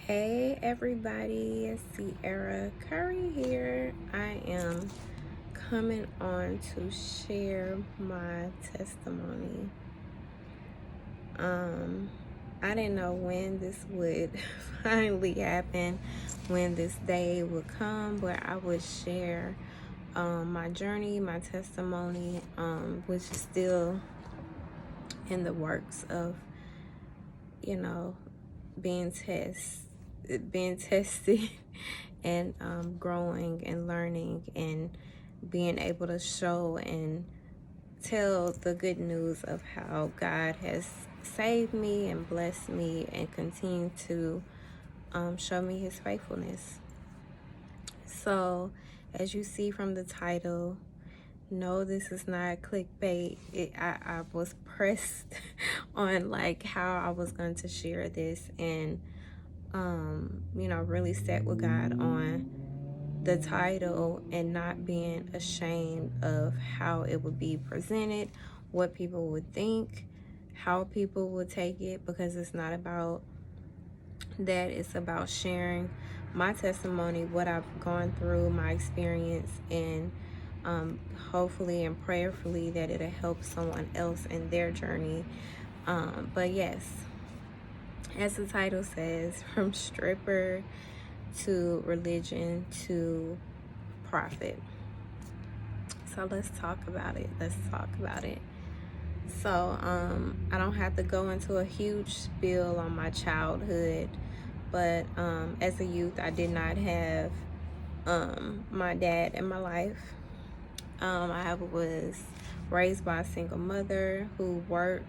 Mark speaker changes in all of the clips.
Speaker 1: Hey everybody, Sierra Curry here. I am coming on to share my testimony. I didn't know when this would finally happen, when this day would come where I would share my journey, my testimony, which is still in the works of, you know, being tested and growing and learning and being able to show and tell the good news of how God has saved me and blessed me and continue to show me his faithfulness. So as you see from the title, no, this is not clickbait. I was pressed on like how I was going to share this and really set with God on the title and not being ashamed of how it would be presented, what people would think, how people would take it, because it's not about that. It's about sharing my testimony, what I've gone through, my experience, and hopefully and prayerfully that it'll help someone else in their journey. But yes, as the title says, from stripper to religion to profit. So let's talk about it. So I don't have to go into a huge spiel on my childhood, but as a youth, I did not have my dad in my life. I was raised by a single mother who worked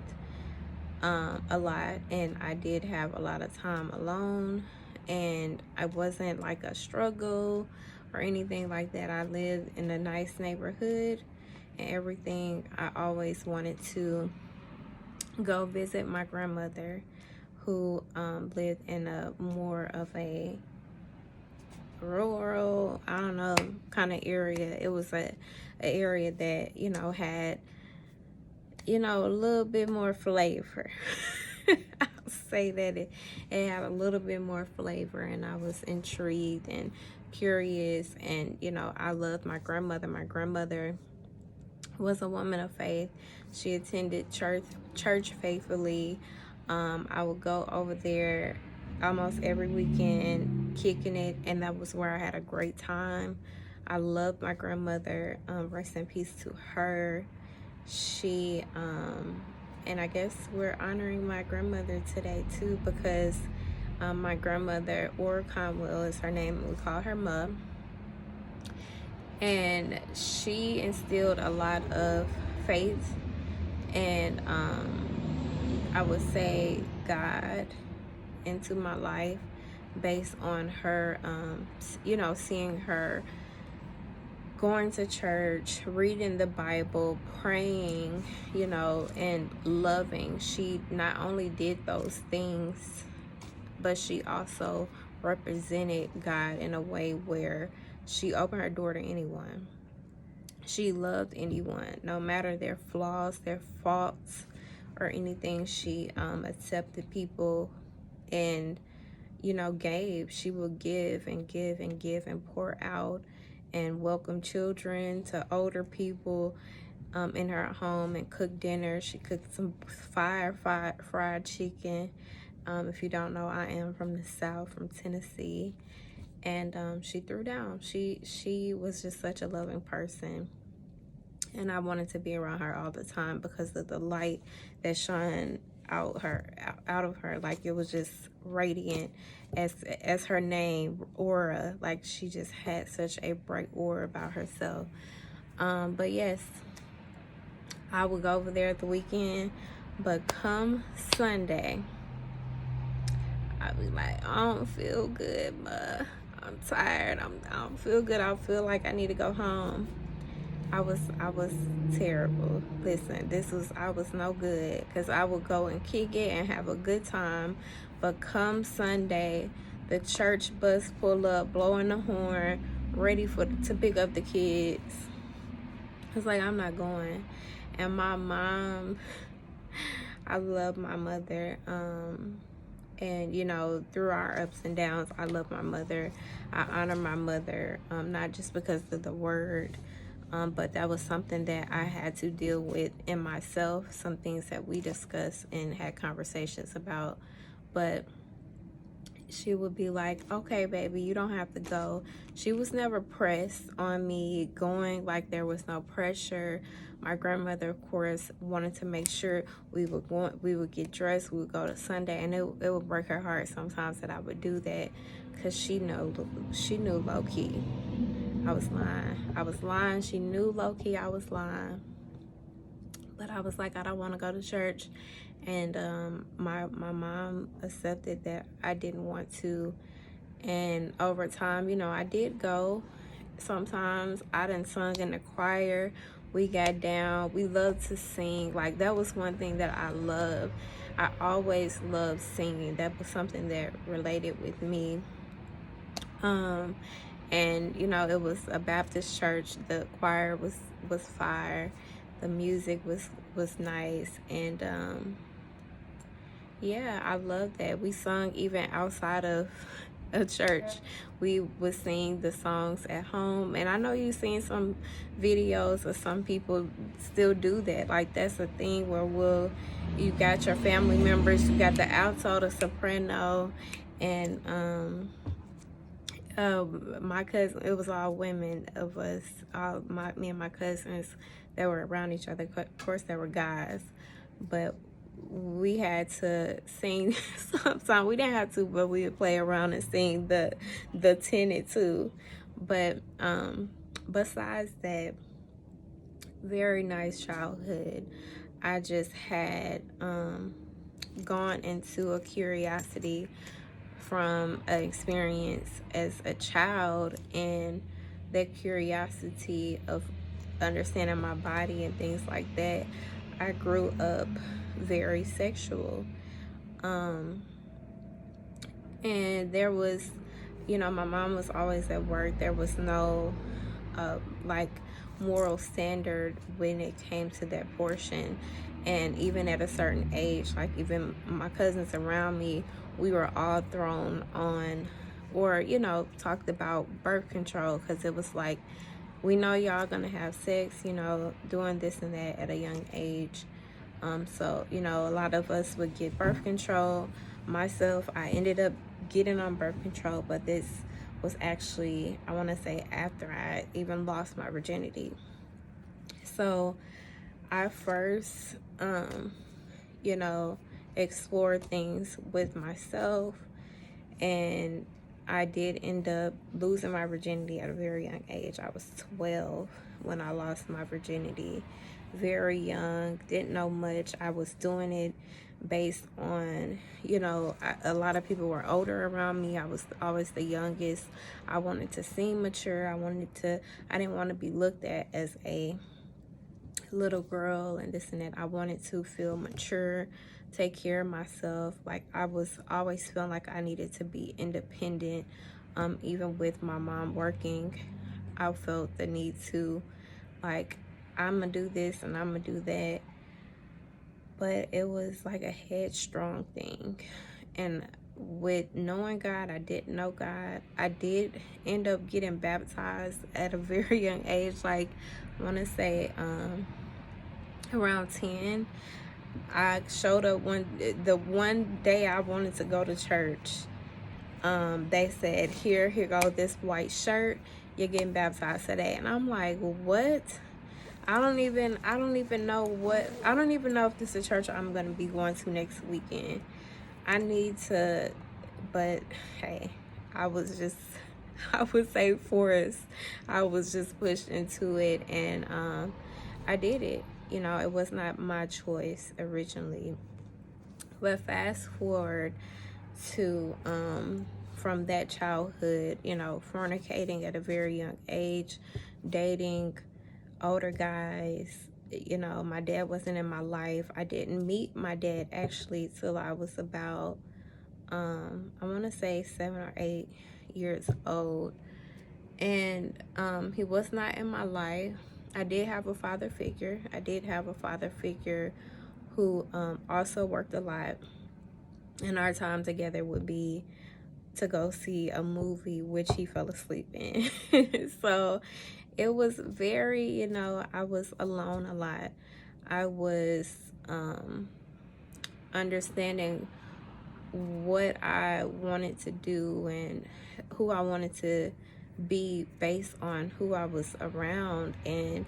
Speaker 1: a lot, and I did have a lot of time alone, and I wasn't like a struggle or anything like that. I lived in a nice neighborhood and everything. I always wanted to go visit my grandmother, who lived in a more of a rural, I don't know, kind of area. It was a area that had a little bit more flavor. I'll say that it had a little bit more flavor, and I was intrigued and curious, and I loved my grandmother. My grandmother was a woman of faith. She attended church faithfully. I would go over there almost every weekend, kicking it, and that was where I had a great time. I loved my grandmother. Rest in peace to her. She and I guess we're honoring my grandmother today too, because my grandmother, or Conwell is her name, we call her Ma, and she instilled a lot of faith and I would say God into my life, based on her seeing her going to church, reading the Bible, praying, and loving. She not only did those things, but she also represented God in a way where she opened her door to anyone. She loved anyone, no matter their flaws, their faults, or anything. She accepted people and gave. She would give and give and give and pour out and welcome children to older people in her home and cook dinner. She cooked some fried chicken. If you don't know, I am from the South, from Tennessee, and she threw down. She was just such a loving person, and I wanted to be around her all the time because of the light that shone out of her. Like, it was just radiant, as her name, aura. Like, she just had such a bright aura about herself. But yes, I would go over there at the weekend, but come Sunday, I'd be like, I don't feel good, ma. I'm tired. I don't feel good. I feel like I need to go home. I was terrible. Listen, I was no good, because I would go and kick it and have a good time, but come Sunday, the church bus pull up, blowing the horn, ready to pick up the kids. It's like, I'm not going. And my mom, I love my mother. And you know, through our ups and downs, I love my mother. I honor my mother, not just because of the word, but that was something that I had to deal with in myself, some things that we discussed and had conversations about. But she would be like, okay, baby, you don't have to go. She was never pressed on me going, like there was no pressure. My grandmother, of course, wanted to make sure we would get dressed, we would go to Sunday, and it would break her heart sometimes that I would do that, because she knew low key I was lying. I was lying. She knew low key I was lying. But I was like, I don't want to go to church. And my mom accepted that I didn't want to. And over time, you know, I did go. Sometimes I done sung in the choir. We got down. We loved to sing. Like, that was one thing that I loved. I always loved singing. That was something that related with me. And you know, it was a Baptist church. The choir was fire. The music was nice. And yeah, I love that. We sung even outside of a church. We would sing the songs at home. And I know you've seen some videos of some people still do that. Like, that's a thing where you got your family members, you got the alto, the soprano, and my cousin, it was all women of us, me and my cousins that were around each other. Of course, there were guys, but we had to sing. Sometimes we didn't have to, but we would play around and sing the tenant too. But besides that, very nice childhood. I just had gone into a curiosity from an experience as a child, and that curiosity of understanding my body and things like that. I grew up very sexual, and there was, you know, my mom was always at work. There was no like moral standard when it came to that portion. And even at a certain age, like even my cousins around me, we were all thrown on, or you know, talked about birth control, because it was like, we know y'all gonna have sex, you know, doing this and that at a young age. So you know, a lot of us would get birth control. Myself, I ended up getting on birth control, but this was actually, I want to say, after I even lost my virginity. So I first you know, explored things with myself, and I did end up losing my virginity at a very young age. I was 12 when I lost my virginity. Very young, didn't know much. I was doing it based on, you know, a lot of people were older around me. I was always the youngest. I wanted to seem mature. I didn't want to be looked at as a little girl and this and that. I wanted to feel mature, take care of myself. Like, I was always feeling like I needed to be independent. Even with my mom working, I felt the need to, like, I'm gonna do this and I'm gonna do that. But it was like a headstrong thing. And with knowing God, I didn't know God. I did end up getting baptized at a very young age. Like, I want to say around 10. I showed up the one day I wanted to go to church. They said, here go this white shirt. You're getting baptized today. And I'm like, what? I don't even know if this is a church I'm going to be going to next weekend. I need to, but hey, I would say forced. I was just pushed into it, and I did it. You know, it was not my choice originally. But fast forward to from that childhood, you know, fornicating at a very young age, dating older guys. You know, my dad wasn't in my life. I didn't meet my dad actually till I was about I want to say 7 or 8 years old. And he was not in my life. I did have a father figure. Who also worked a lot. And our time together would be to go see a movie, which he fell asleep in. So it was very, I was alone a lot. I was understanding what I wanted to do and who I wanted to be based on who I was around. And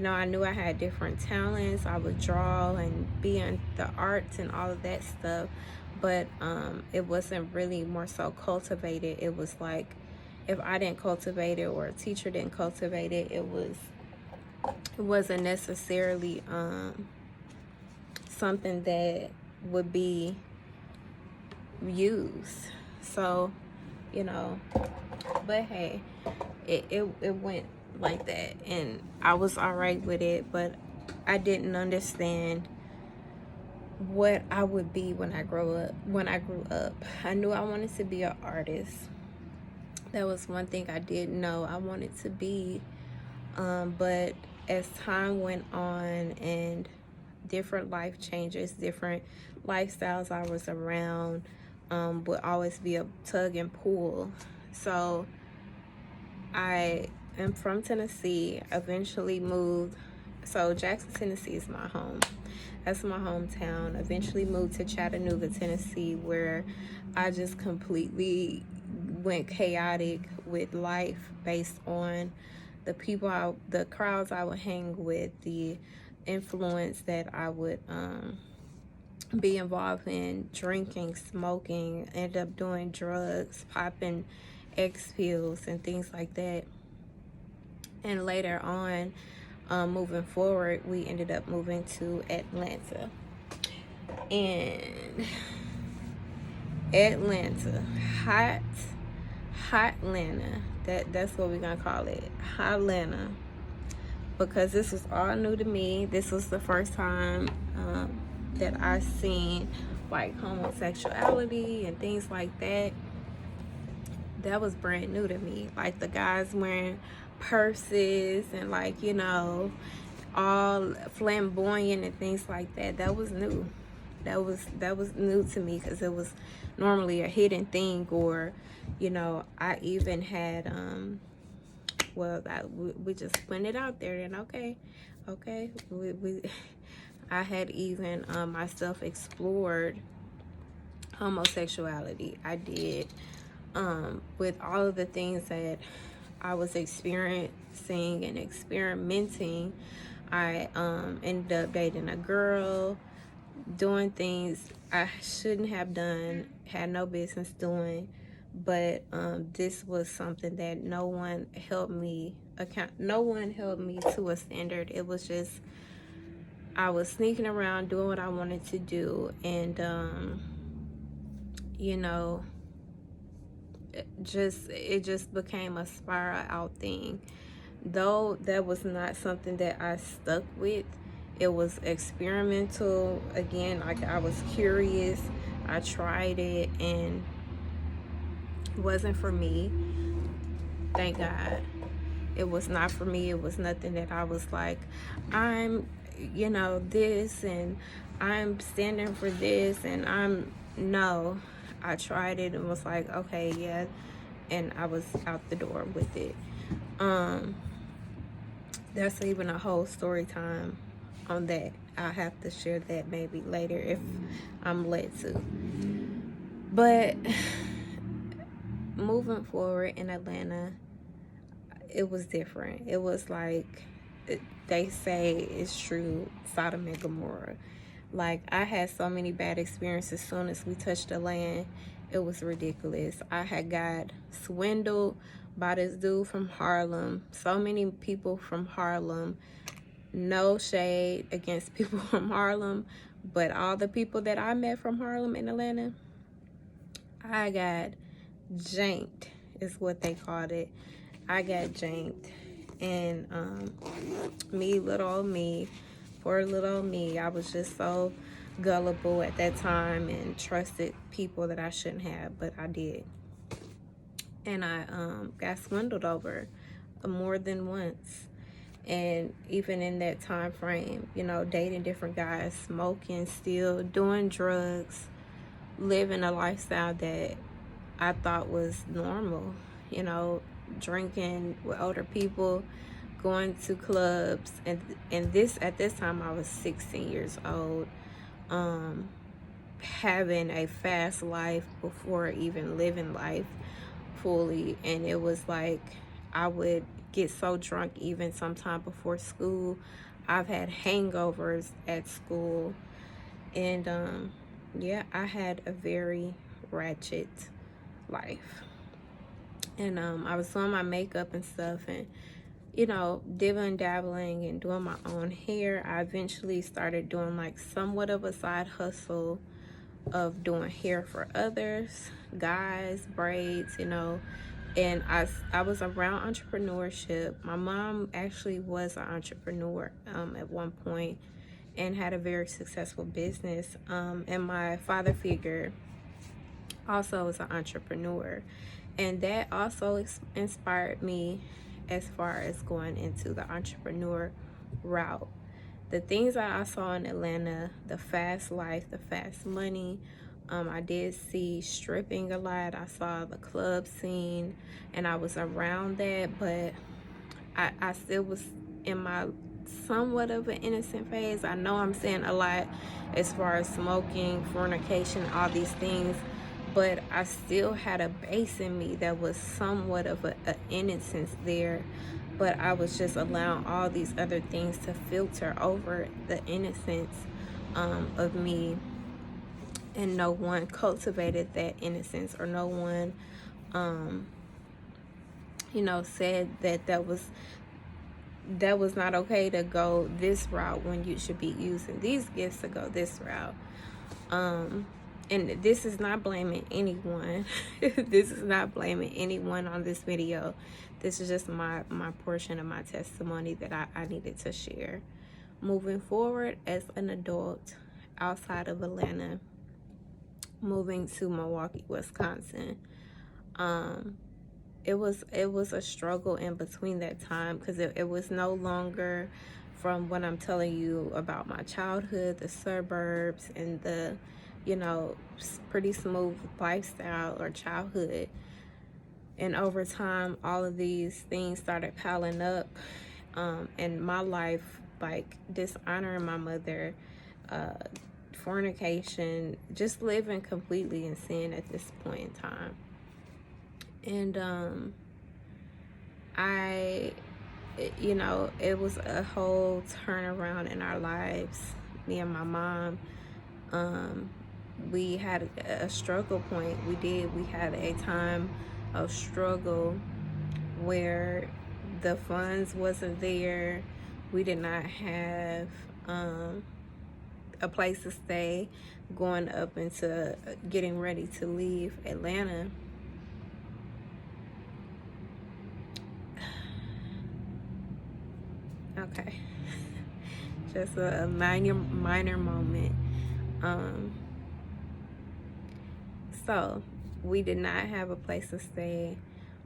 Speaker 1: I knew I had different talents. I would draw and be in the arts and all of that stuff, but it wasn't really more so cultivated. It was like, if I didn't cultivate it or a teacher didn't cultivate it, it wasn't necessarily something that would be used. So, but hey, it went like that, and I was all right with it, but I didn't understand what I would be when I grew up. I knew I wanted to be an artist. That was one thing I did know I wanted to be. But as time went on and different life changes, different lifestyles I was around, would always be a tug and pull. So I am from Tennessee, eventually moved. So Jackson, Tennessee is my home. That's my hometown. Eventually moved to Chattanooga, Tennessee, where I just completely went chaotic with life based on the crowds I would hang with, the influence that I would be involved in, drinking, smoking, end up doing drugs, popping X pills and things like that. And later on, moving forward, we ended up moving to Atlanta. And Atlanta, hot Atlanta. That's what we're gonna call it, hot Atlanta, because this was all new to me. This was the first time that I seen like homosexuality and things like that. That was brand new to me. Like the guys wearing purses and like, all flamboyant and things like that. That was new. That was new to me, because it was normally a hidden thing. Or I even had we just putting it out there, and okay, I had even myself explored homosexuality. I did, with all of the things that I was experiencing and experimenting. I ended up dating a girl, doing things I shouldn't have done, had no business doing. But this was something that no one held me to a standard. It was just, I was sneaking around doing what I wanted to do, and it just became a spiral out thing. Though that was not something that I stuck with, it was experimental. Again, like, I was curious. I tried it, and it wasn't for me. Thank God. It was not for me. It was nothing that I was like, I'm, this, and I'm standing for this, and no. I tried it and was like, okay, yeah, and I was out the door with it. That's even a whole story time on that. I'll have to share that maybe later if I'm led to. But moving forward in Atlanta, it was different. It was like, they say it's true, Sodom and Gomorrah. Like, I had so many bad experiences as soon as we touched the land. It was ridiculous. I had got swindled by this dude from Harlem. So many people from Harlem. No shade against people from Harlem, but all the people that I met from Harlem in Atlanta, I got janked, is what they called it. I got janked. And poor little me, I was just so gullible at that time and trusted people that I shouldn't have, but I did. And I got swindled over more than once. And even in that time frame, dating different guys, smoking, still doing drugs, living a lifestyle that I thought was normal, you know, drinking with older people, going to clubs, and this at this time I was 16 years old, um, having a fast life before even living life fully. And it was like I would get so drunk even sometime before school. I've had hangovers at school, and yeah, I had a very ratchet life. And I was doing my makeup and stuff, and you know, dibbling dabbling and doing my own hair. I eventually started doing like somewhat of a side hustle of doing hair for others, guys, braids, you know. And I was around entrepreneurship. My mom actually was an entrepreneur at one point, and had a very successful business. And my father figure also was an entrepreneur, and that also inspired me as far as going into the entrepreneur route. The things that I saw in Atlanta, the fast life, the fast money, I did see stripping a lot. I saw the club scene, and I was around that, but I still was in my somewhat of an innocent phase. I know I'm saying a lot as far as smoking, fornication, all these things, but I still had a base in me that was somewhat of a innocence there. But I was just allowing all these other things to filter over the innocence of me, and no one cultivated that innocence, or no one, you know, said that that was not okay to go this route when you should be using these gifts to go this route. And this is not blaming anyone. This is not blaming anyone on this video. This is just my portion of my testimony that I needed to share. Moving forward as an adult outside of Atlanta, moving to Milwaukee, Wisconsin, it was a struggle in between that time, because it was no longer from what I'm telling you about my childhood, the suburbs, and the, you know, pretty smooth lifestyle or childhood. And over time, all of these things started piling up in my life, like dishonoring my mother, fornication, just living completely in sin at this point in time. And you know, it was a whole turnaround in our lives. Me and my mom, we had a struggle point. We had a time of struggle where the funds wasn't there. We did not have a place to stay, going up into getting ready to leave Atlanta. Okay. Just a minor moment. So we did not have a place to stay.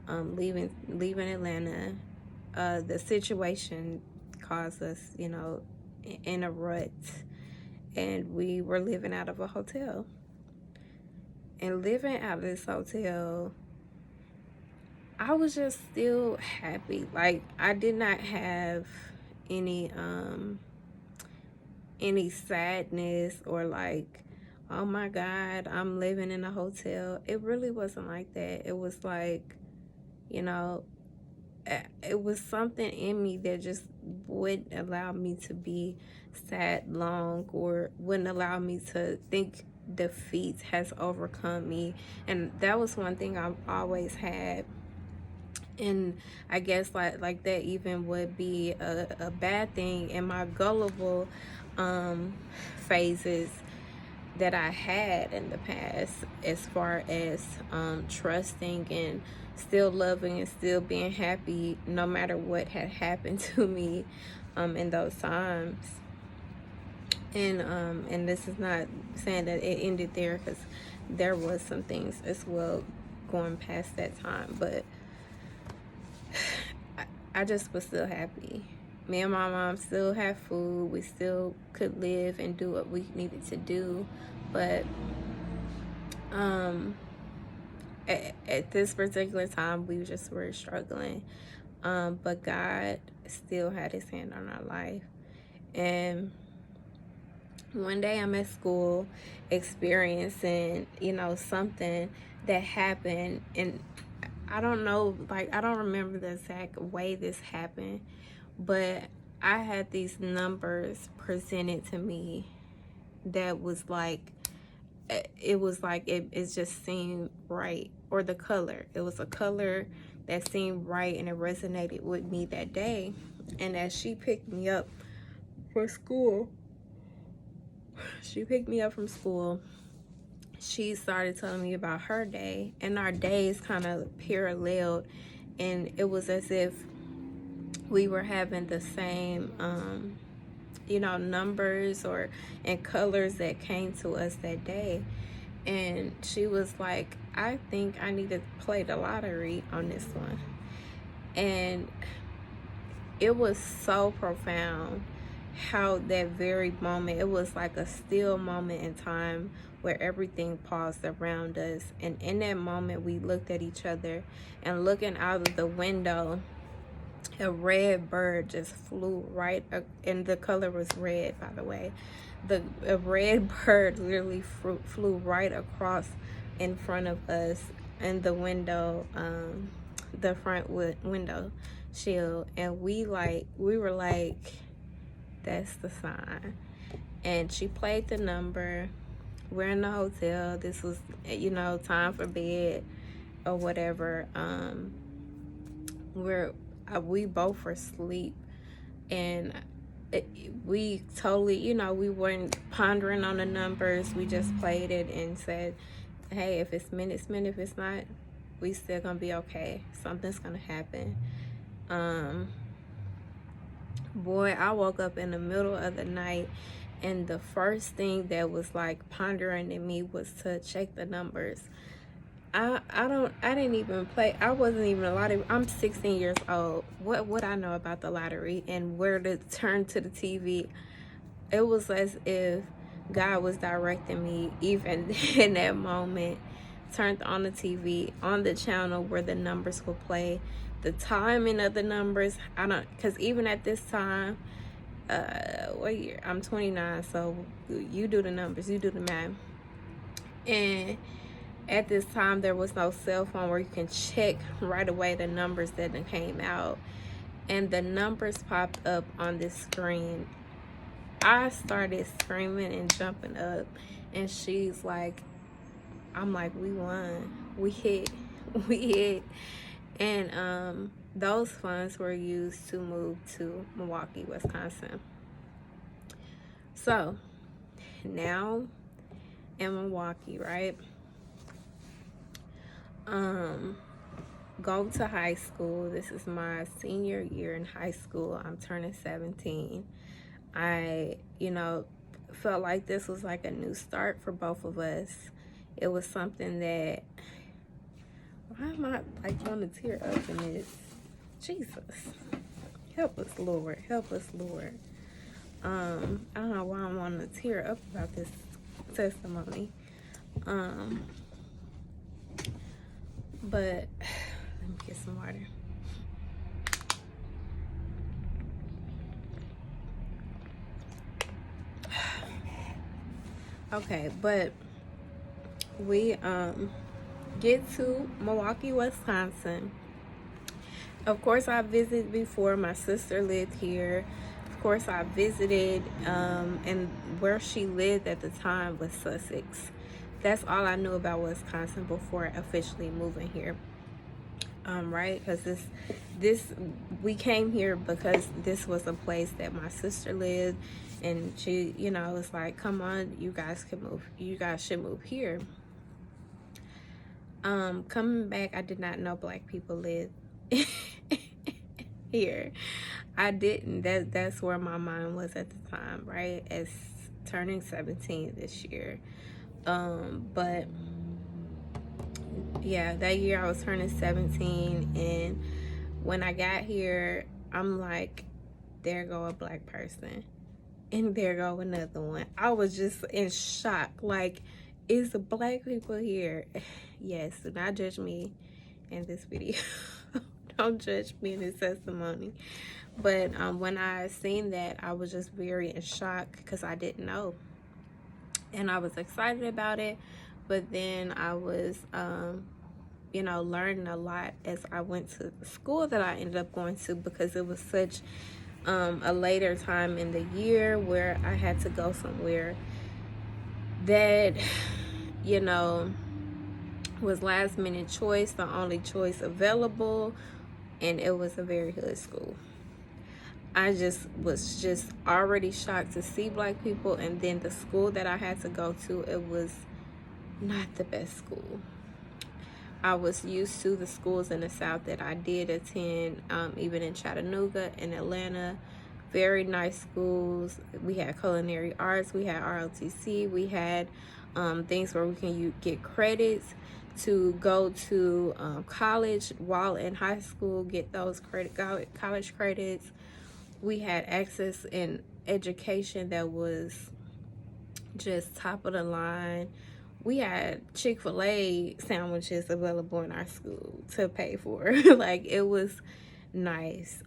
Speaker 1: Leaving Atlanta, the situation caused us, you know, in a rut, and we were living out of a hotel. And living out of this hotel, I was just still happy. Like, I did not have any sadness, or like, oh my God, I'm living in a hotel. It really wasn't like that. It was like, you know, it was something in me that just wouldn't allow me to be sad long, or wouldn't allow me to think defeat has overcome me. And that was one thing I've always had. And I guess like that even would be a bad thing in my gullible phases that I had in the past, as far as trusting and still loving and still being happy no matter what had happened to me in those times. And this is not saying that it ended there, because there was some things as well going past that time, but I just was still happy. Me and my mom still had food. We still could live and do what we needed to do. But Um, at this particular time, we just were struggling. But God still had his hand on our life. And one day I'm at school experiencing, something that happened. And I don't know, like, I don't remember the exact way this happened, but I had these numbers presented to me that was like, it just seemed right. Or the color, it was a color that seemed right, and it resonated with me that day. And as she picked me up for school, from school, she started telling me about her day, and our days kind of paralleled, and it was as if we were having the same numbers and colors that came to us that day. And she was like, I think I need to play the lottery on this one. And it was so profound how that very moment, it was like a still moment in time where everything paused around us. And in that moment, we looked at each other, and looking out of the window, a red bird just flew right, and the color was red, by the way. A red bird literally flew right across in front of us in the window, the front window shield. And we were like, that's the sign. And she played the number. We're in the hotel. This was, time for bed or whatever. We both were asleep, and we totally, we weren't pondering on the numbers. We just played it and said, hey, if it's mint, it's mint. If it's not, we still gonna be okay. Something's gonna happen. Boy, I woke up in the middle of the night, and the first thing that was like pondering in me was to check the numbers. I didn't even play. I wasn't even a lottery. I'm 16 years old. What would I know about the lottery and where to turn to the TV? It was as if God was directing me, even in that moment. Turned on the TV, on the channel where the numbers will play. The timing of the numbers, because even at this time, what year? I'm 29, so you do the numbers, you do the math. And at this time, there was no cell phone where you can check right away the numbers that came out. And the numbers popped up on this screen. I started screaming and jumping up. And she's like, I'm like, we won. We hit. We hit. And those funds were used to move to Milwaukee, Wisconsin. So now in Milwaukee, right? Go to high school. This is my senior year in high school. I'm turning 17. I, felt like this was like a new start for both of us. It was something that, why am I like wanting to tear up in this? Jesus. Help us, Lord. Help us, Lord. I don't know why I'm wanting to tear up about this testimony. But let me get some water. Okay, but we get to Milwaukee, Wisconsin. Of course, I visited before. My sister lived here. Of course, I visited, and where she lived at the time was Sussex. That's all I knew about Wisconsin before officially moving here. Right? Because we came here because this was a place that my sister lived, and she, was like, come on, you guys can move. You guys should move here. Coming back, I did not know Black people lived here. I didn't. That's where my mind was at the time, right? As turning 17 this year. But yeah, that year I was turning 17, and when I got here, I'm like, there go a Black person, and there go another one. I was just in shock. Like, is black people here. Yes, do not judge me in this video. Don't judge me in this testimony. But when I seen that, I was just very in shock because I didn't know. And I was excited about it. But then I was, you know, learning a lot as I went to the school that I ended up going to, because it was such a later time in the year where I had to go somewhere that, you know, was last minute choice, the only choice available, and it was a very hood school. I was already shocked to see black people, and then the school that I had to go to, it was not the best school. I was used to the schools in the South that I did attend, even in Chattanooga and Atlanta. Very nice schools. We had culinary arts, we had ROTC, we had things where we can get credits to go to college while in high school, get those college credits. We had access in education that was just top of the line. We had Chick-fil-A sandwiches available in our school to pay for. Like, it was nice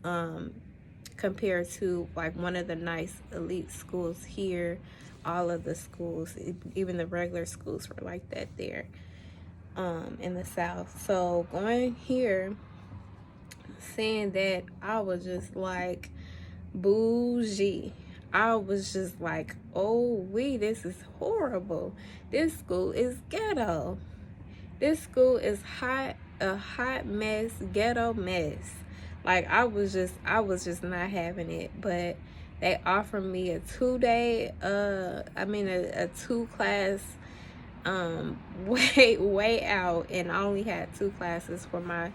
Speaker 1: compared to like one of the nice elite schools here. All of the schools, even the regular schools, were like that there in the South. So going here, saying that, I was just like bougie. I was just like, oh this is horrible. This school is ghetto. This school is a hot mess, ghetto mess. Like, I was just not having it. But they offered me a 2-day, a 2-class way out, and I only had 2 classes for my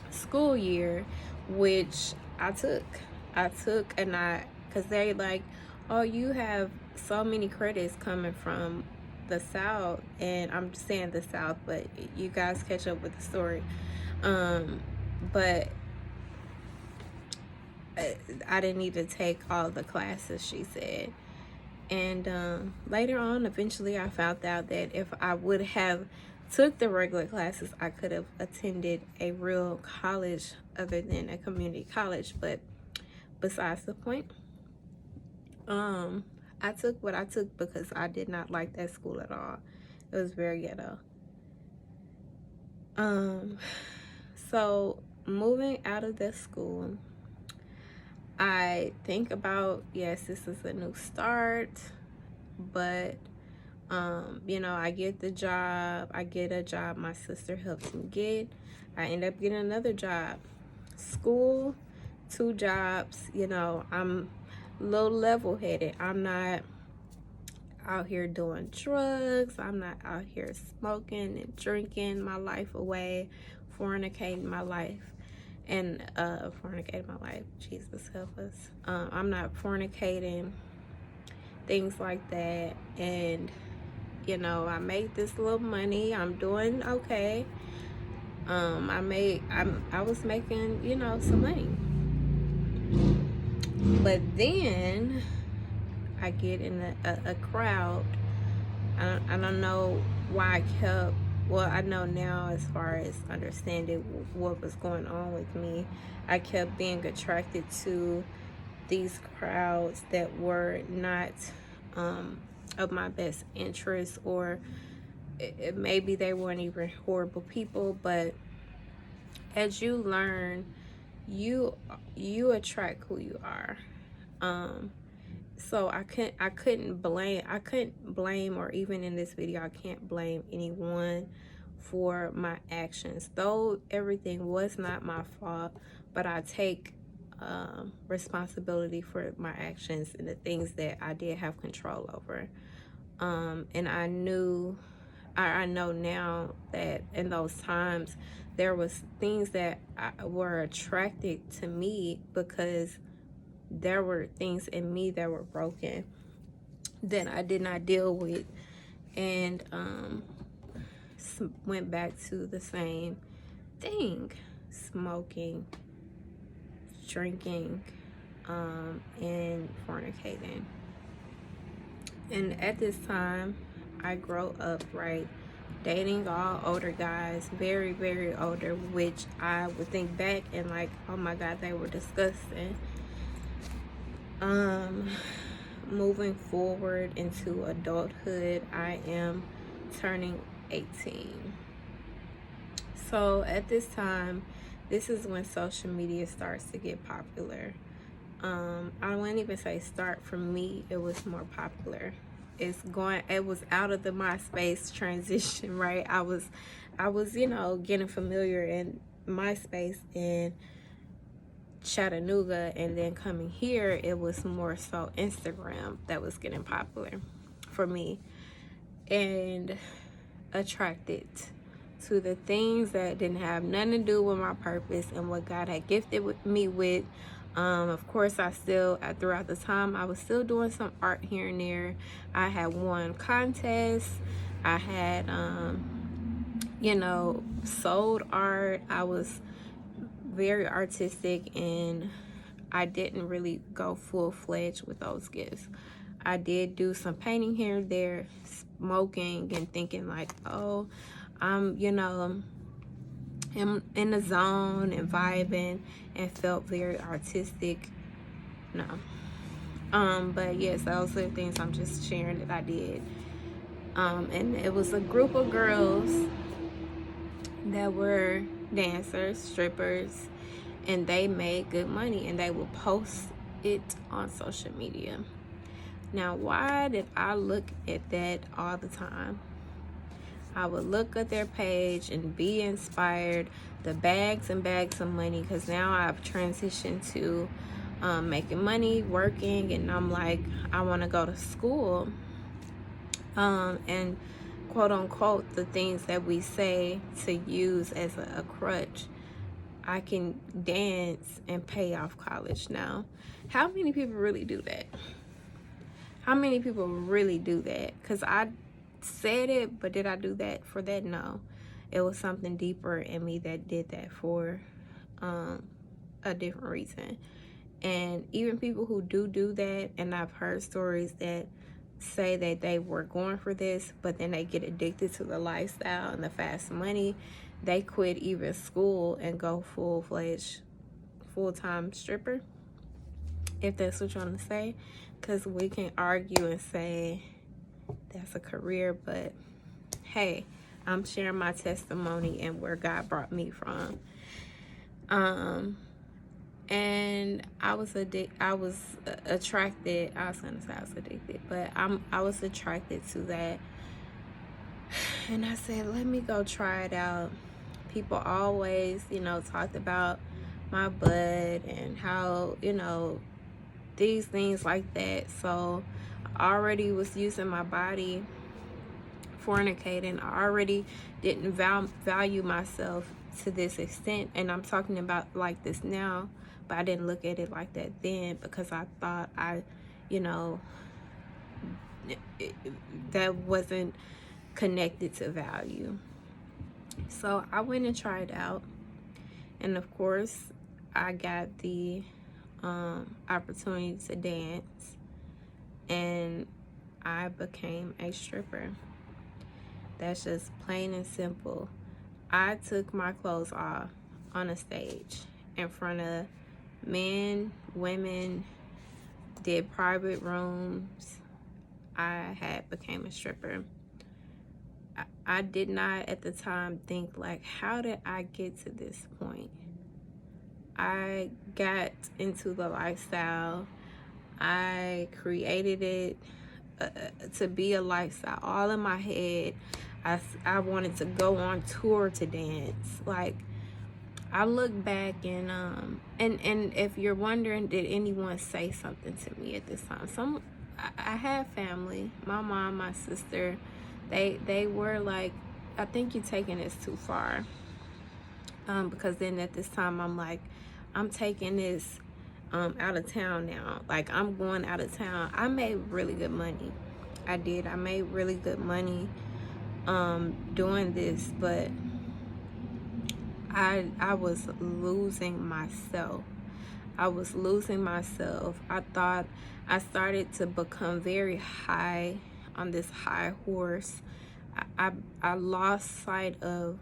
Speaker 1: school year, which I took, and because they like, oh, you have so many credits coming from the South, and I'm just saying the South, but you guys catch up with the story. But I didn't need to take all the classes, she said. And later on, eventually I found out that if I would have took the regular classes, I could have attended a real college other than a community college. But besides the point, I took what I took because I did not like that school at all. It was very ghetto. So moving out of this school, I think about, yes, this is a new start, but you know, I get the job. I get a job my sister helps me get. I end up getting another job. School, 2 jobs. You know, I'm a little level-headed. I'm not out here doing drugs. I'm not out here smoking and drinking my life away, fornicating my life. And fornicating my life. Jesus help us. I'm not fornicating, things like that. And you know, I made this little money. I'm doing okay. I was making, you know, some money. But then I get in a crowd. I don't know why I kept, well, I know now as far as understanding what was going on with me. I kept being attracted to these crowds that were not of my best interest, or maybe they weren't even horrible people. But as you learn, you attract who you are. So I couldn't blame, or even in this video I can't blame anyone for my actions, though everything was not my fault. But I take responsibility for my actions and the things that I did have control over. And I know now that in those times there was things that were attracted to me because there were things in me that were broken that I did not deal with, and went back to the same thing: smoking, drinking, and fornicating. And at this time, I grow up, right, dating all older guys, very, very older, which I would think back and like, oh my God, they were disgusting. Moving forward into adulthood, I am turning 18. So at this time, this is when social media starts to get popular. I wouldn't even say start. For me, it was more popular. It was out of the MySpace transition, right? I was, getting familiar in MySpace in Chattanooga, and then coming here, it was more so Instagram that was getting popular for me, and attracted to the things that didn't have nothing to do with my purpose and what God had gifted me with. Of course, throughout the time, I was still doing some art here and there. I had won contests. I had, sold art. I was very artistic, and I didn't really go full-fledged with those gifts. I did do some painting here and there, smoking, and thinking like, oh, I'm in the zone and vibing, and felt very artistic. No. But yes, those are the things I'm just sharing that I did. And it was a group of girls that were dancers, strippers, and they made good money, and they would post it on social media. Now, why did I look at that all the time? I would look at their page and be inspired, the bags and bags of money, because now I've transitioned to making money, working, and I'm like, I want to go to school. And quote unquote, the things that we say to use as a crutch. I can dance and pay off college now. How many people really do that? How many people really do that? Because I said it, but did I do that for that? No. It was something deeper in me that did that for a different reason. And even people who do that, and I've heard stories that say that they were going for this, but then they get addicted to the lifestyle and the fast money. They quit even school and go full-fledged, full-time stripper, if that's what you want to say. Because we can argue and say that's a career, but hey, I'm sharing my testimony and where God brought me from. And I was attracted. I was gonna say I was addicted, but I was attracted to that. And I said, let me go try it out. People always, talked about my butt and how, these things like that. So I already was using my body, fornicating. I already didn't value myself to this extent. And I'm talking about like this now, but I didn't look at it like that then, because I thought that wasn't connected to value. So I went and tried out, and of course I got the opportunity to dance, and I became a stripper. That's just plain and simple. I took my clothes off on a stage in front of men, women, did private rooms. I became a stripper. I did not at the time think like, how did I get to this point? I got into the lifestyle. I created it to be a lifestyle. All in my head, I wanted to go on tour to dance. Like, I look back and if you're wondering, did anyone say something to me at this time? I had family, my mom, my sister. They were like, I think you're taking this too far. Because then at this time, I'm like, I'm taking this out of town now. Like, I'm going out of town. I made really good money. I did. I made really good money doing this, but I was losing myself. I thought I started to become very high on this high horse. I lost sight of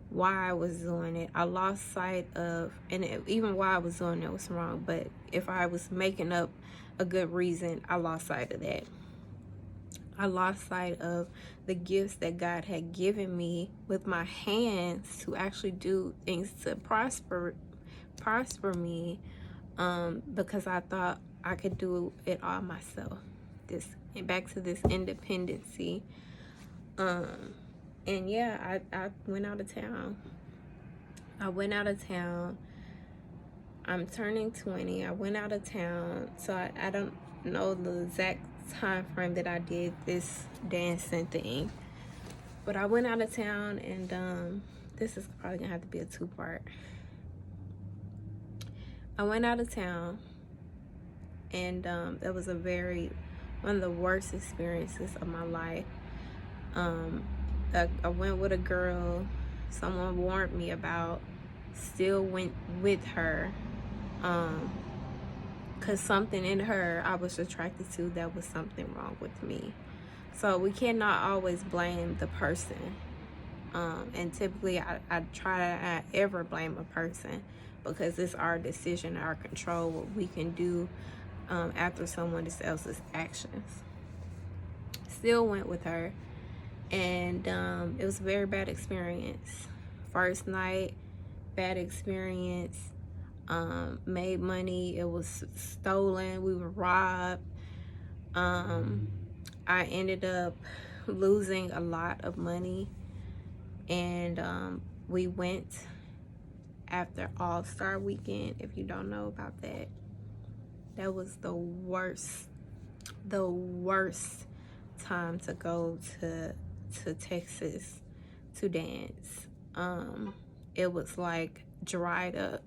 Speaker 1: why I was doing it. I lost sight of, even why I was doing it was wrong, but if I was making up a good reason, I lost sight of that. I lost sight of the gifts that God had given me with my hands to actually do things to prosper me, because I thought I could do it all myself. Back to this independency. And yeah, I went out of town. I'm turning 20. I went out of town, so I don't know the exact time frame that I did this dancing thing, but I went out of town, and this is probably gonna have to be a two-part. I went out of town, and that was one of the worst experiences of my life. I went with a girl someone warned me about, still went with her, because something in her I was attracted to, that was something wrong with me. So we cannot always blame the person. And typically I try to not ever blame a person, because it's our decision, our control, what we can do after someone else's actions. Still went with her, and it was a very bad experience. First night, bad experience. Made money, it was stolen, we were robbed. I ended up losing a lot of money, and we went after All-Star Weekend. If you don't know about that, that was the worst time to go to Texas to dance. It was like dried up,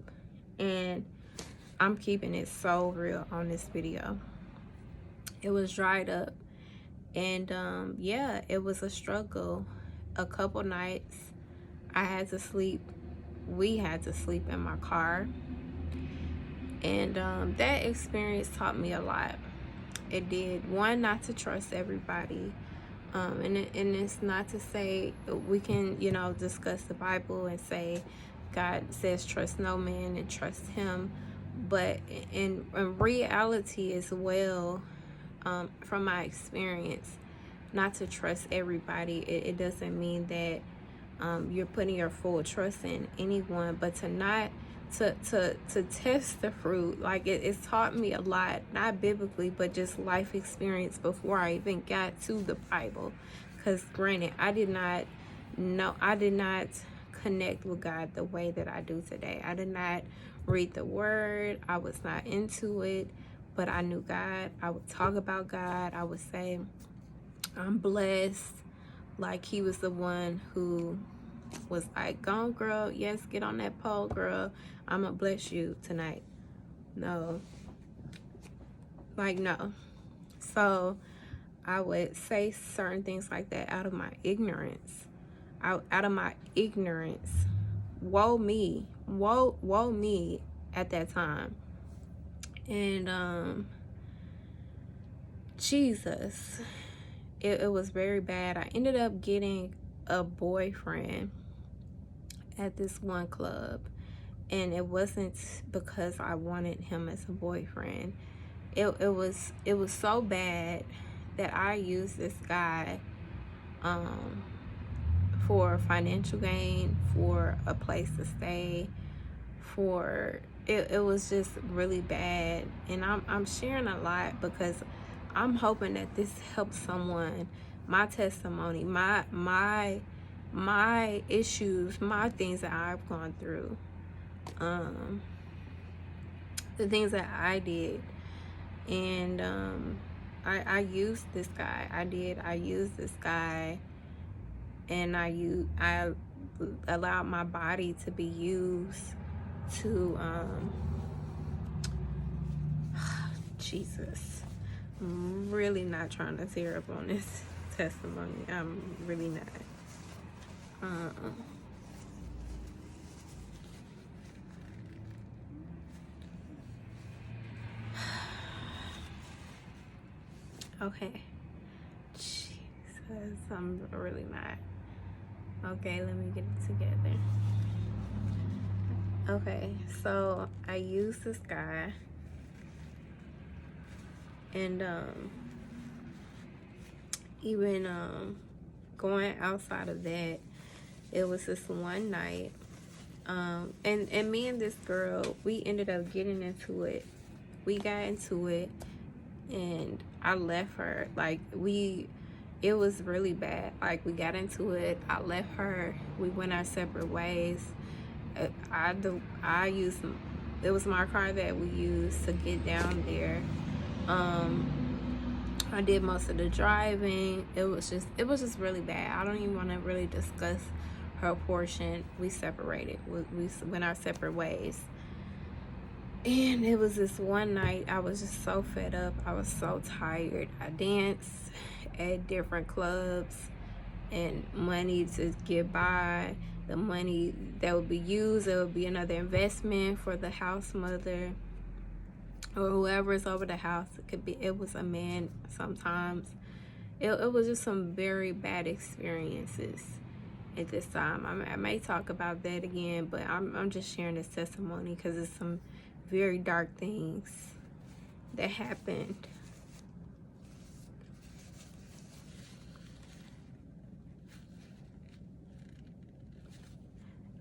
Speaker 1: and I'm keeping it so real on this video. It was dried up, and yeah, it was a struggle. A couple nights we had to sleep in my car, and that experience taught me a lot. It did. One, not to trust everybody, and it's not to say we can, discuss the Bible and say God says trust no man and trust him, but in reality as well, from my experience, not to trust everybody. It doesn't mean that you're putting your full trust in anyone, but to not to test the fruit. Like it's taught me a lot, not biblically, but just life experience before I even got to the Bible. Because granted, I did not connect with God the way that I do today. I did not read the word. I was not into it, but I knew God. I would talk about God. I would say I'm blessed, like he was the one who was like, go on, girl, yes, get on that pole, girl, I'm gonna bless you tonight. No. So I would say certain things like that out of my ignorance. Woe me at that time. And Jesus, it was very bad. I ended up getting a boyfriend at this one club, and it wasn't because I wanted him as a boyfriend. It was so bad that I used this guy for financial gain, for a place to stay, it was just really bad. And I'm sharing a lot because I'm hoping that this helps someone. My testimony, my issues, my things that I've gone through, the things that I did, and I used this guy. I used this guy, and I allowed my body to be used to Jesus. I'm really not trying to tear up on this testimony. I'm really not. Okay. because I'm really not. Okay, let me get it together. Okay, so I used this guy, and even going outside of that, it was this one night, and me and this girl, we ended up getting into it. We got into it, and I left her. Like, it was really bad. Like, we got into it, I left her, we went our separate ways. I used, it was my car that we used to get down there. I did most of the driving. It was just really bad. I don't even want to really discuss her portion. We separated. We went our separate ways. And it was this one night, I was just so fed up. I was so tired. I danced at different clubs, and money to get by, the money that would be used, it would be another investment for the house mother or whoever's over the house. It was a man sometimes. It was just some very bad experiences at this time. I may talk about that again, but I'm just sharing this testimony because it's some very dark things that happened.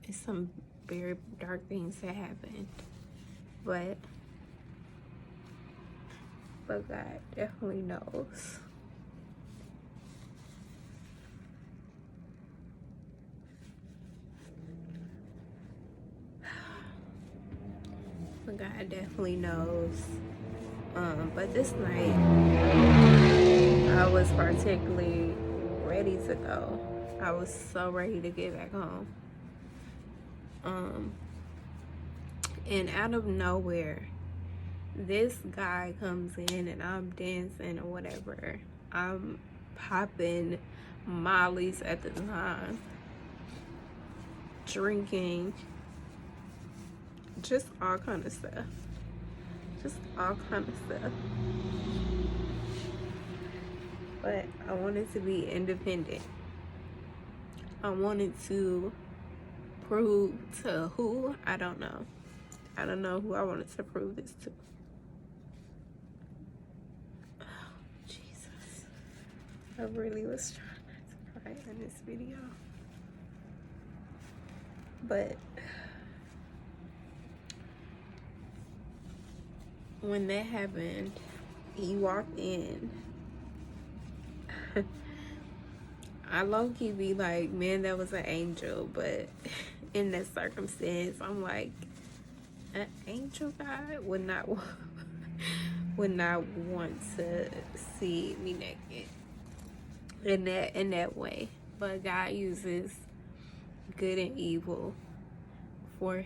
Speaker 1: It's some very dark things that happened, but God definitely knows. But God definitely knows. But this night, I was particularly ready to go. I was so ready to get back home. And out of nowhere, this guy comes in, and I'm dancing or whatever. I'm popping mollies at the time, drinking, just all kind of stuff. But I wanted to be independent. I wanted to prove to who? I don't know. I don't know who I wanted to prove this to. Oh, Jesus. I really was trying not to cry in this video. But when that happened, he walked in. I low-key be like, man, that was an angel. But in that circumstance, I'm like, an angel God would not want to see me naked in that way. But God uses good and evil for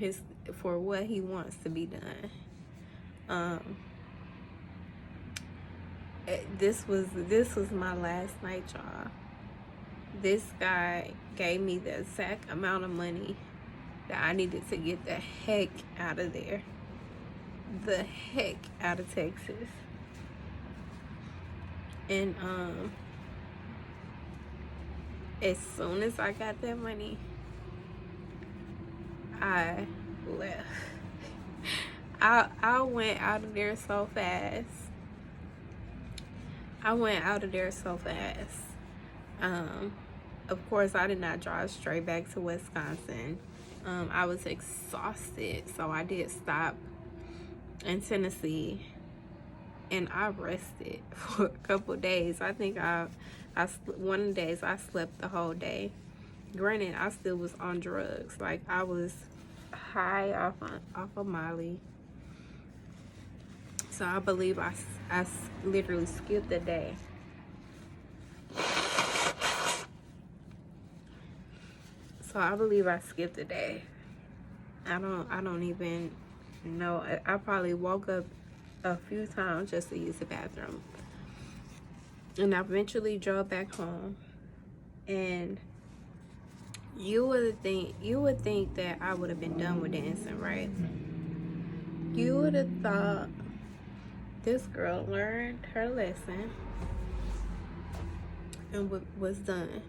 Speaker 1: what he wants to be done. This was my last night, y'all. This guy gave me the exact amount of money that I needed to get the heck out of there. The heck out of Texas. And as soon as I got that money, I left. I went out of there so fast. Of course, I did not drive straight back to Wisconsin. I was exhausted, so I did stop in Tennessee, and I rested for a couple days. I think one of the days I slept the whole day. Granted, I still was on drugs. Like, I was high off of Molly. So I believe I literally skipped a day. So I believe I skipped a day. I don't even know. I probably woke up a few times just to use the bathroom. And I eventually drove back home. And you would think that I would have been done with dancing, right? You would have thought this girl learned her lesson and what was done.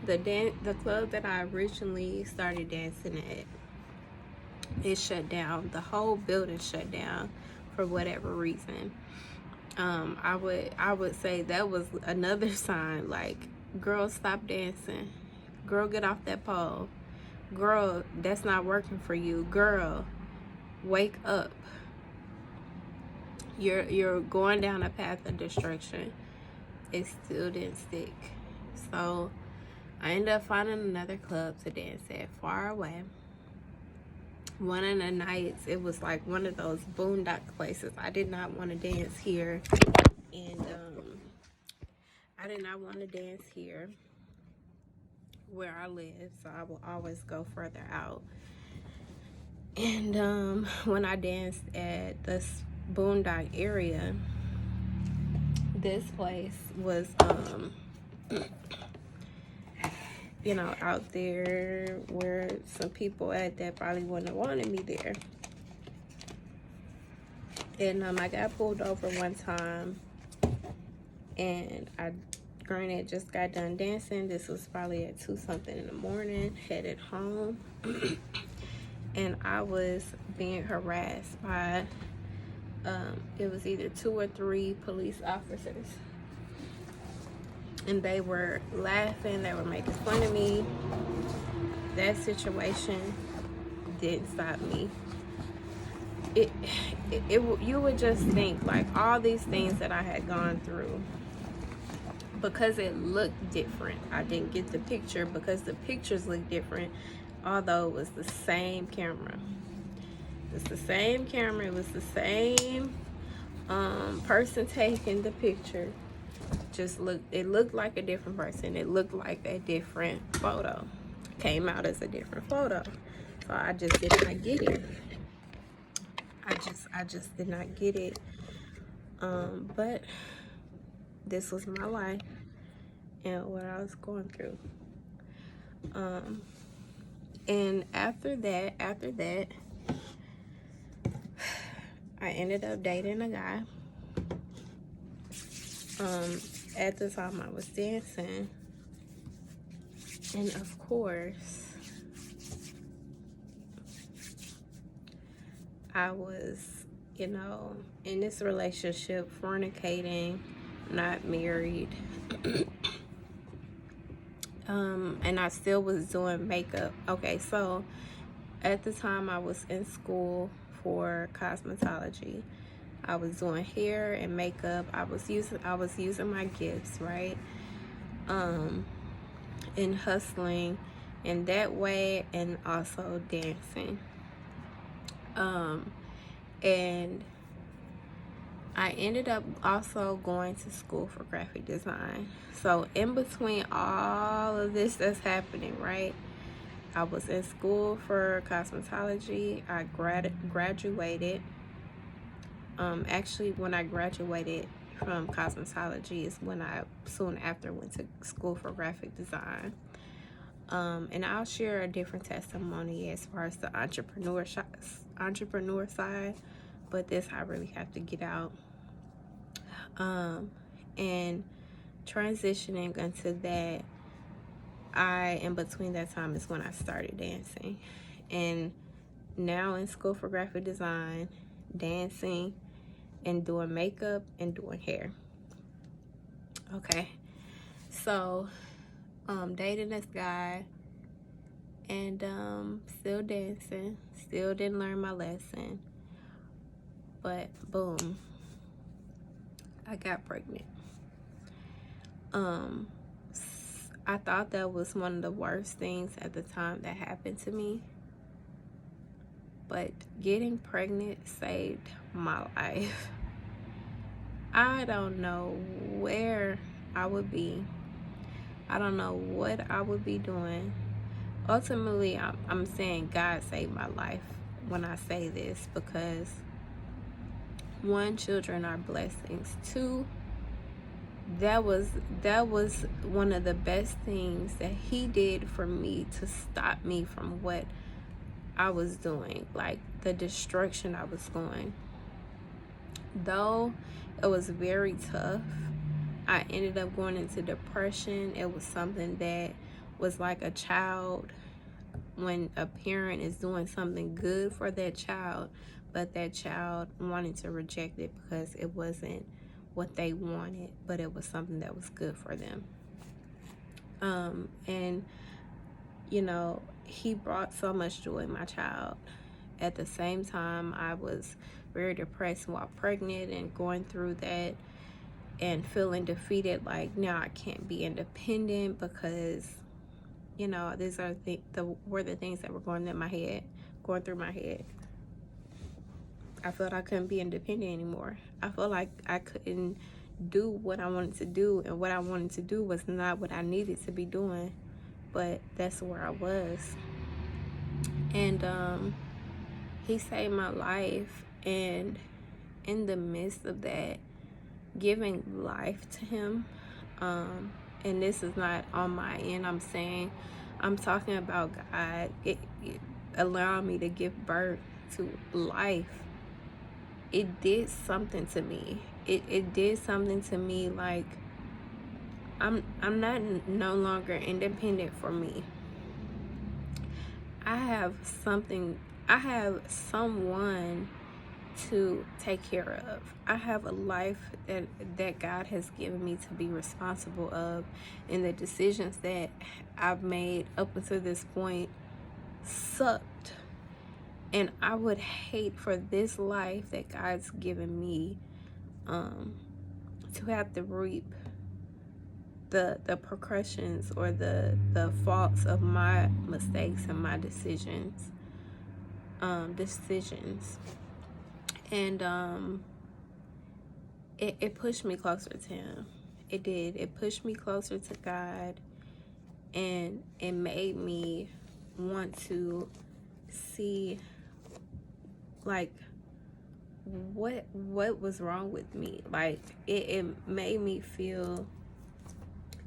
Speaker 1: The club that I originally started dancing at, it shut down. The whole building shut down for whatever reason. I would say that was another sign, like, girl, stop dancing. Girl, get off that pole. Girl, that's not working for you. Girl, wake up. You're going down a path of destruction. It still didn't stick. So I ended up finding another club to dance at far away. One of the nights, it was like one of those boondock places. I did not want to dance here. And I did not want to dance here where I live. So I will always go further out. And when I danced at this boondock area, this place was you know, out there where some people at that probably wouldn't have wanted me there. And I got pulled over one time, and I, granted, just got done dancing. This was probably at 2 something in the morning, headed home. And I was being harassed by it was either 2 or 3 police officers. And they were laughing, they were making fun of me. That situation didn't stop me. You would just think, like, all these things that I had gone through, because it looked different. I didn't get the picture because the pictures looked different, although it was the same camera. It's the same camera, it was the same person taking the picture. It looked like a different person. It looked like a different photo. Came out as a different photo. So I just did not get it. I just did not get it. But this was my life and what I was going through. And after that, I ended up dating a guy. At the time I was dancing, and of course I was, you know, in this relationship, fornicating, not married. And I still was doing makeup. Okay, so at the time I was in school for cosmetology. I was doing hair and makeup. I was using my gifts, right? And hustling in that way, and also dancing. And I ended up also going to school for graphic design. So in between all of this that's happening, right? I was in school for cosmetology. I graduated. Actually, when I graduated from cosmetology is when I soon after went to school for graphic design. And I'll share a different testimony as far as the entrepreneur side, but this I really have to get out. And transitioning into that, in between that time is when I started dancing. And now in school for graphic design, dancing, and doing makeup and doing hair. Okay, so dating this guy, and still dancing, still didn't learn my lesson, but boom, I got pregnant. I thought that was one of the worst things at the time that happened to me, but getting pregnant saved my life. I don't know where I would be. I don't know what I would be doing. Ultimately, I'm saying God saved my life when I say this, because 1, children are blessings. 2, that was one of the best things that he did for me to stop me from what I was doing, like the destruction I was going. Though it was very tough, I ended up going into depression. It was something that was like a child, when a parent is doing something good for that child, but that child wanted to reject it because it wasn't what they wanted, but it was something that was good for them. And you know, he brought so much joy in my child. At the same time, I was very depressed while pregnant and going through that and feeling defeated, like now I can't be independent because, you know, these are were the things that were going through my head. I felt I couldn't be independent anymore. I felt like I couldn't do what I wanted to do, and what I wanted to do was not what I needed to be doing, but that's where I was. And he saved my life, and in the midst of that, giving life to him, and this is not on my end, I'm talking about God allowing me to give birth to life. It did something to me. It did something to me, like I'm not no longer independent for me. I have someone to take care of. I have a life that God has given me to be responsible of, and the decisions that I've made up until this point sucked. And I would hate for this life that God's given me to have to reap the repercussions or the faults of my mistakes and my decisions. And it pushed me closer to him. It did. It pushed me closer to God, and it made me want to see, like, what was wrong with me. Like, it made me feel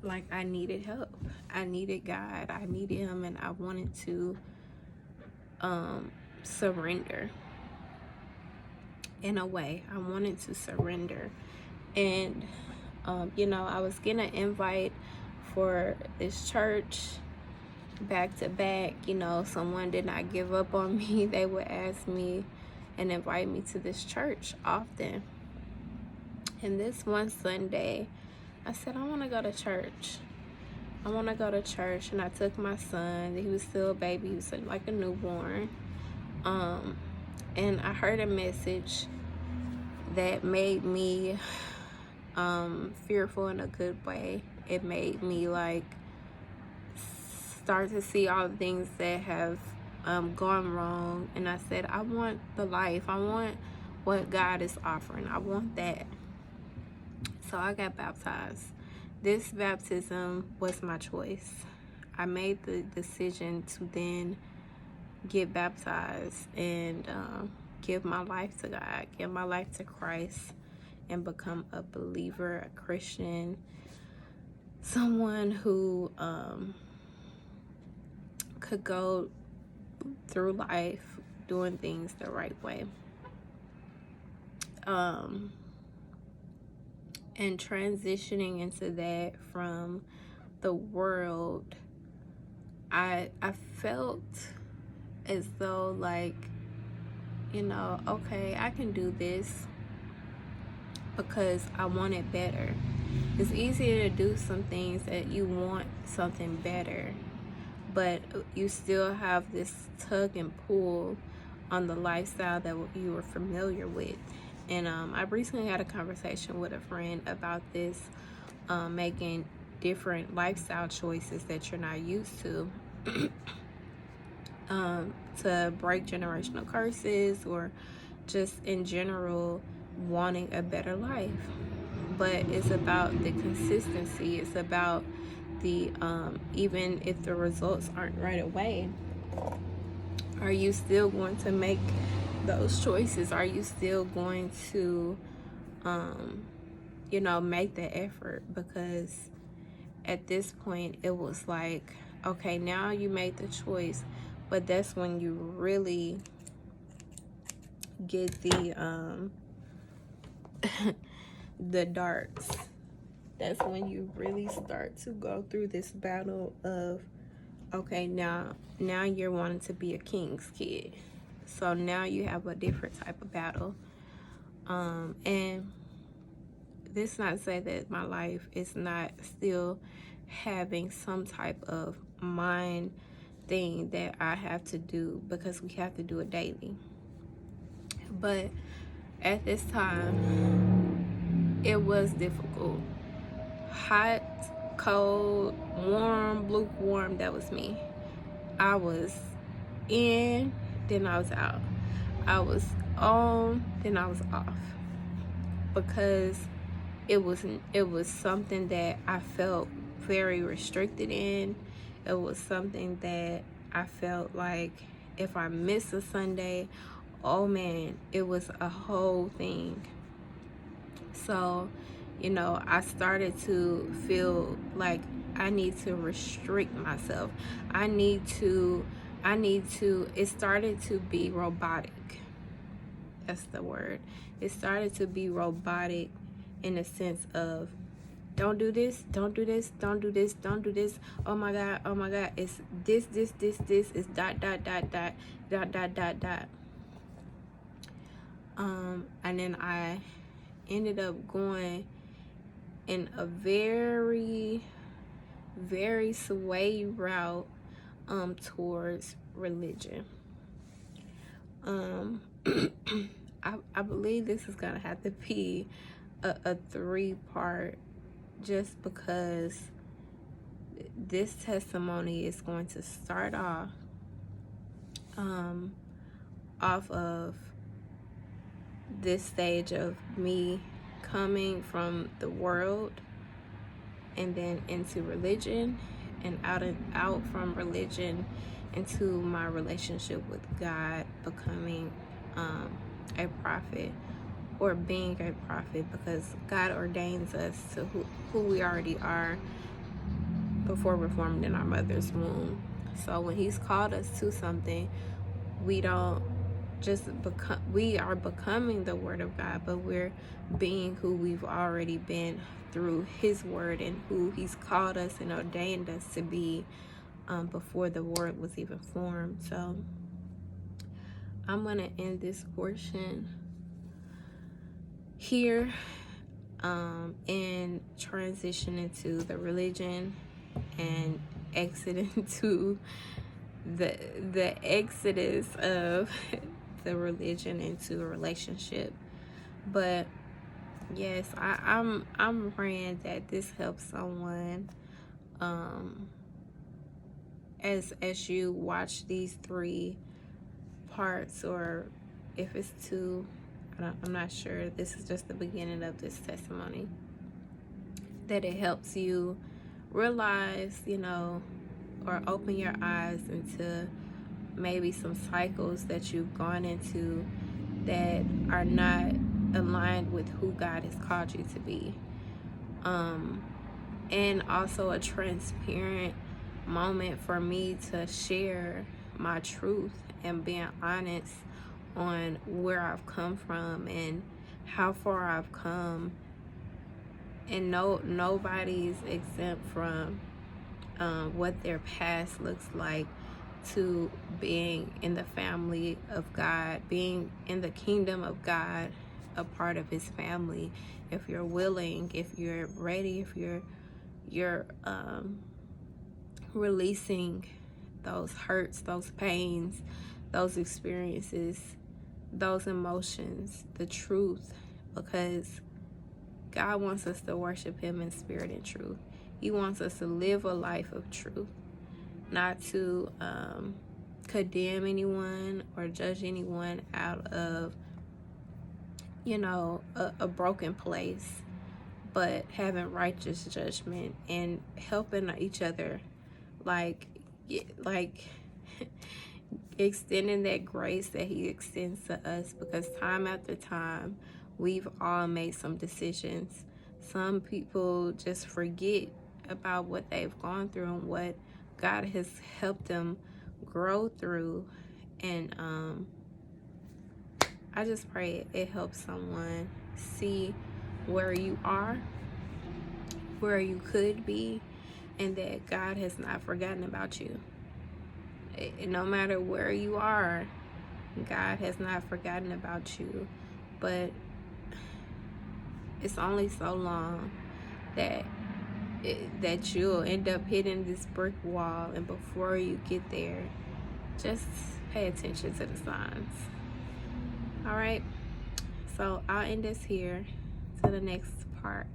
Speaker 1: like I needed help. I needed God. I needed him, and I wanted to surrender. In a way, I wanted to surrender. And you know, I was getting an invite for this church back to back. You know, someone did not give up on me. They would ask me and invite me to this church often. And this one Sunday, I said, I want to go to church. I want to go to church. And I took my son. He was still a baby. He was like a newborn. And I heard a message that made me fearful in a good way. It made me like start to see all the things that have gone wrong. And I said, I want the life. I want what God is offering. I want that. So I got baptized. This baptism was my choice. I made the decision to then get baptized and give my life to God, give my life to Christ, and become a believer, a Christian, someone who could go through life doing things the right way. And transitioning into that from the world, I felt as though, like, you know, okay, I can do this because I want it better. It's easier to do some things that you want something better, but you still have this tug and pull on the lifestyle that you were familiar with. And I recently had a conversation with a friend about this, making different lifestyle choices that you're not used to break generational curses, or just in general wanting a better life. But it's about the consistency. It's about the even if the results aren't right away, are you still going to make those choices? Are you still going to you know, make the effort? Because at this point it was like, okay, now you made the choice, but that's when you really get the the darts that's when you really start to go through this battle of, okay, now you're wanting to be a king's kid. So now you have a different type of battle. And this not to say that my life is not still having some type of mind thing that I have to do, because we have to do it daily. But at this time, it was difficult. Hot, cold, warm, lukewarm, that was me. I was in, then I was out. I was on, then I was off. Because it was something that I felt very restricted in. It was something that I felt like if I missed a Sunday, oh man, it was a whole thing. So, I started to feel like I need to restrict myself. It started to be robotic. That's the word. It started to be robotic in the sense of, don't do this, don't do this, don't do this, don't do this. Oh my God, it's this, it's dot, dot, dot, dot, dot, dot, dot, dot. And then I ended up going in a very, very sway route towards religion. I believe this is gonna have to be a 3-part, just because this testimony is going to start off of this stage of me coming from the world and then into religion, and out from religion into my relationship with God, becoming a prophet, or being a prophet, because God ordains us to who we already are before we're formed in our mother's womb. So when he's called us to something, we don't just we are becoming the word of God, but we're being who we've already been through his word, and who he's called us and ordained us to be before the world was even formed. So I'm gonna end this portion here and transition into the religion and exit into the exodus of the religion into a relationship. But yes, I'm praying that this helps someone as you watch these 3 parts, or if it's 2, I'm not sure. This is just the beginning of this testimony. That it helps you realize, or open your eyes into maybe some cycles that you've gone into that are not aligned with who God has called you to be. And also a transparent moment for me to share my truth and being honest on where I've come from and how far I've come. And nobody's exempt from what their past looks like, to being in the family of God, being in the kingdom of God, a part of his family. If you're willing, if you're ready, if you're releasing those hurts, those pains, those experiences, those emotions, the truth, because God wants us to worship him in spirit and truth. He wants us to live a life of truth, not to condemn anyone or judge anyone out of, a broken place, but having righteous judgment and helping each other, like extending that grace that he extends to us, because time after time we've all made some decisions. Some people just forget about what they've gone through and what God has helped them grow through. And I just pray it helps someone see where you are, where you could be, and that God has not forgotten about you. No matter where you are, God has not forgotten about you. But it's only so long that you'll end up hitting this brick wall, and before you get there, just pay attention to the signs. All right, so I'll end this here to the next part.